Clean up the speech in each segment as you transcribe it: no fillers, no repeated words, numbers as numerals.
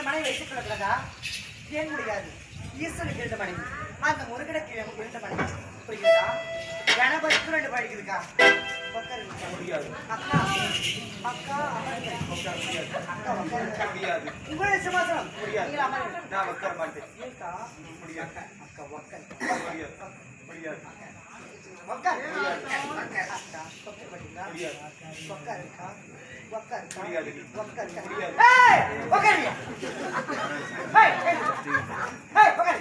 மனைவி வைத்துக் கொள்ளக்கூடாதா? ஏன் முடியாது? ஈஸ்வனுக்கு 2 மனைவி, அந்த முருகனுக்கு 2 மனைவி. புரியுதா? கணபதிக்கு 2 மனைவி இருக்கா? முடியாது. அக்கா அக்கா அக்கா முடியாது. உங்களுடைய சிம்மாசனம் முடியாது. நான் உட்கார மாட்டேன். ஏக்கா முடியாது. அக்கா உட்கார் முடியாது. முடியாது. உட்கார் முடியாது. அக்கா உட்கார் மாட்டீங்களா? முடியாது. உட்கார் அக்கா உட்கார் முடியாது. உட்கார் முடியாது. ஏய் உட்கார். ஏய் ஏய் உட்கார்.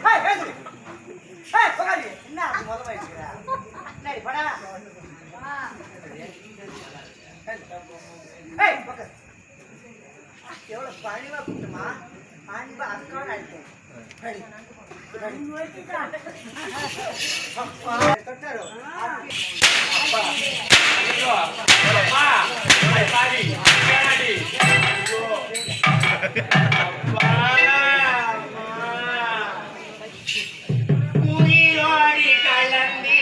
ஏய் ஏய் ஏய் உட்கார். என்ன அது முதல்ல வைக்கிறா? டேய் படா. ஏய் உட்கார். எவ்வளவு பணிவா கூட்டமா அன்பா அக்கான்னு அழைப்பேன். ரெடி ரெடி அப்பா தொட்டாரோ அப்பா அப்பா ஏய் பாடி கேடி அப்பா புரியோடி கலந்தி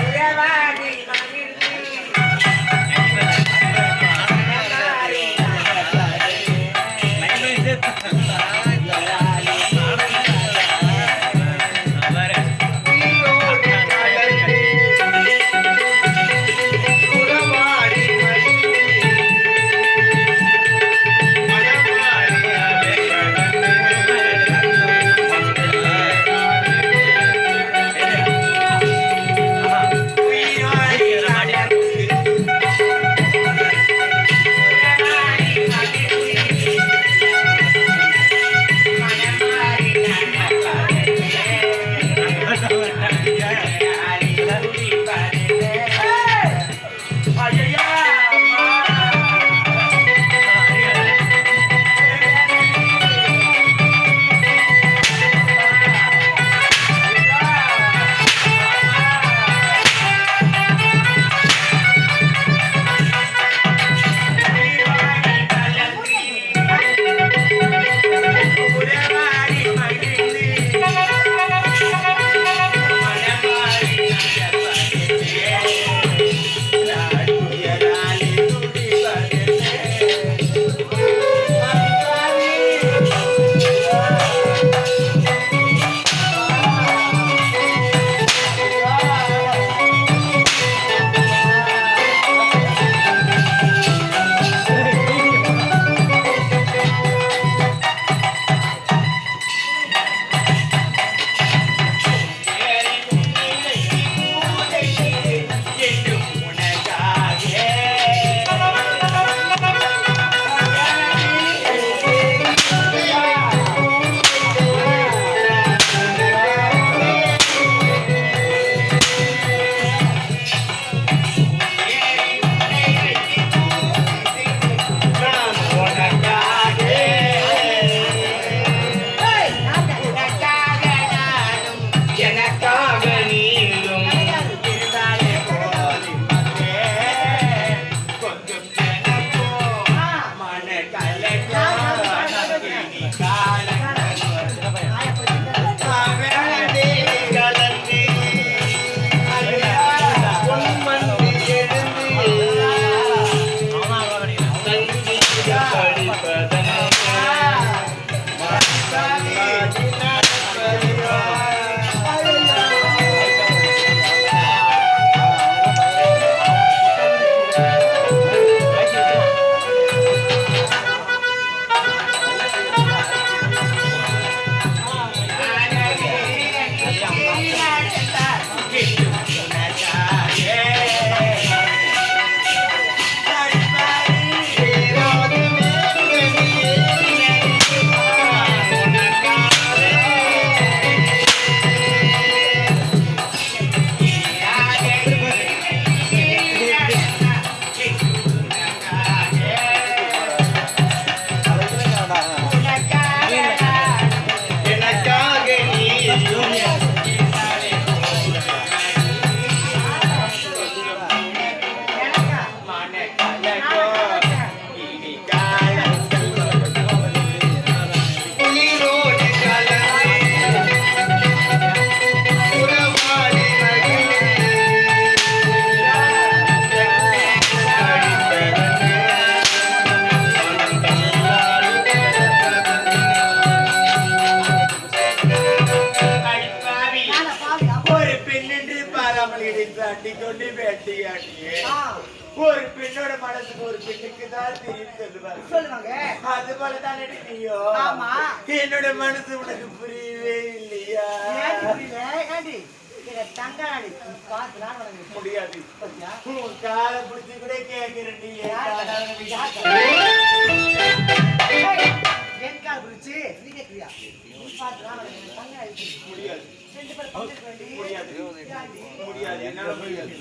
உறவாடி ஒண்ணுமே ஒரு பெண்ணோட மனசுக்கு ஒரு பெண்ணுக்கு தான் தெரியும் சொல்லுவாங்க. அது போலதான் நீயோ. என்னோட மனசு உனக்கு புரியவே இல்லையா? முடியாது. உன் காலை பிடிச்சி கூட கேட்கிறேன். நீ என் கால் பிடிச்சி நீ கேட்கிறியா? முடியாது. முடியாது. என்னால முடியாது.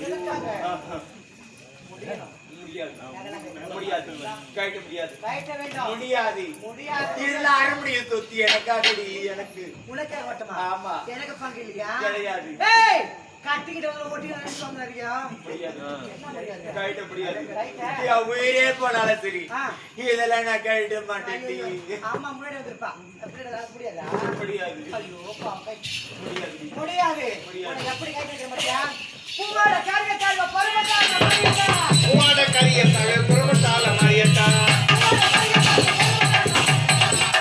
சொத்து எனக்காகடி. எனக்கு ஆமா எனக்கு பங்கு இல்லையா? கிடையாது. உயிரே போனாலும் சரி இதெல்லாம் நான் கழிட மாட்டேன். முடியாது. பூவாட கரிய புறமட்டால மாறியத்தா.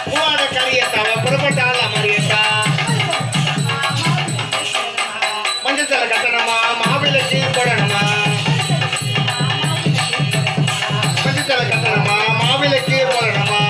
பூவாட கரியத்தாவ புறமட்டால மாறியத்தா. மஞ்சள் கட்டணமா மாவிளக்கு போடணுமா? மஞ்சள் கட்டணமா மாவிளக்கு போடணுமா?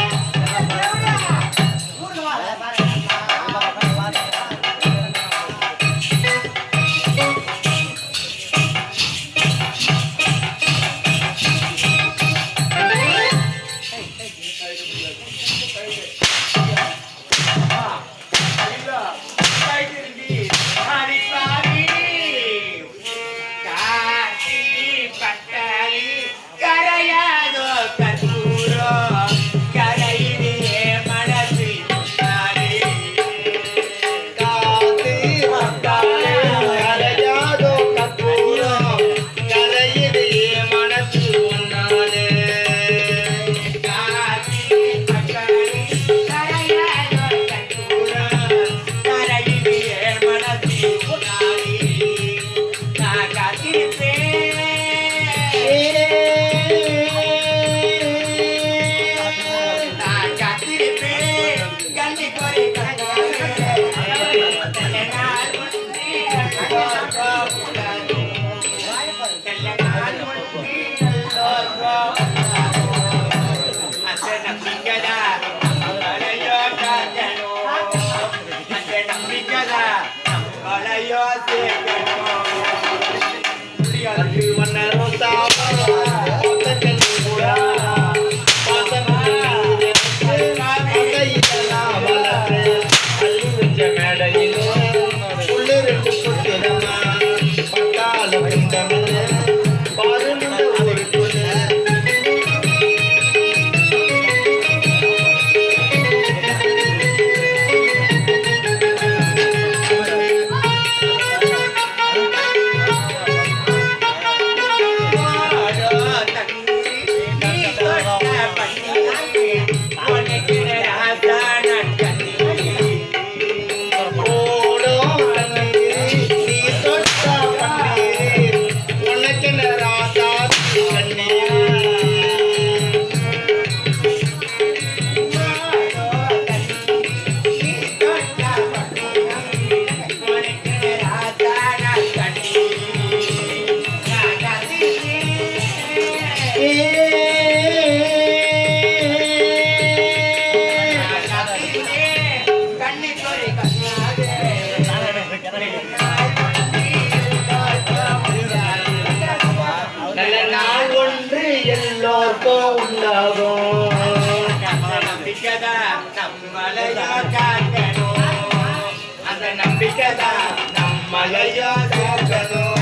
நம்மளையா சேர்க்கணும்.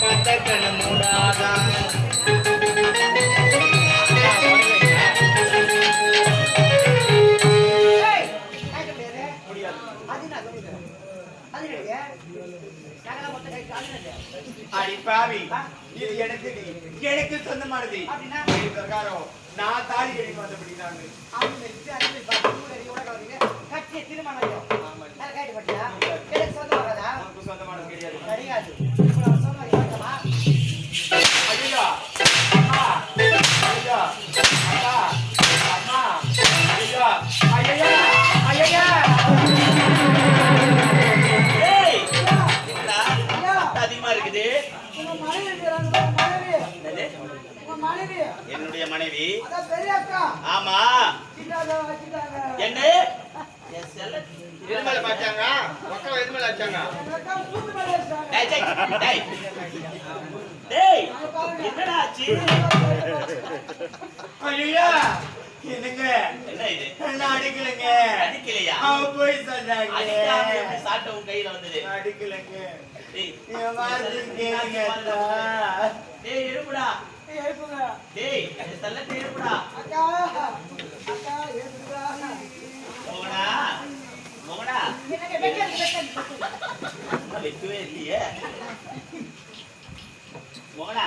பட்ட கண்ணு மூடாதா அடிப்பாவி இது எனக்கு சொந்தமானது பிரகாரம் நான் தாலி கட்டி வந்தபடி நான் சொந்தமானது கிடையாது ஐயா அம்மா ஐயா அப்பா அம்மா ஐயா ஐயா ஐயா அதிகமா இருக்குது என்னுடைய மனைவி ஆமா என்ன எதுமேல பாச்சாங்க மக்கள் எதுமேல வச்சாங்க என்னடா ஆச்சு ஐயா என்னங்க என்ன இது நான் அடிக்கலங்க அடிக்கலையா அவ போய் சொன்னாங்க அடிக்காம எப்படி சாட்ட உன் கையில வந்தது அடிக்கலங்க டேய் இருப்புடா டேய் செல்ல இருப்புடா அக்கா அக்கா இருப்புடா மோகனா மோகனா வெக்கவே இல்லையே மோகனா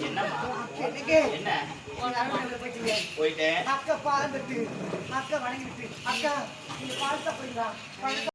என்ன போயிட்டேன் அக்கா பால் அக்கா வணங்கிட்டு அக்கா நீங்க பால் சாப்பிடுறீங்களா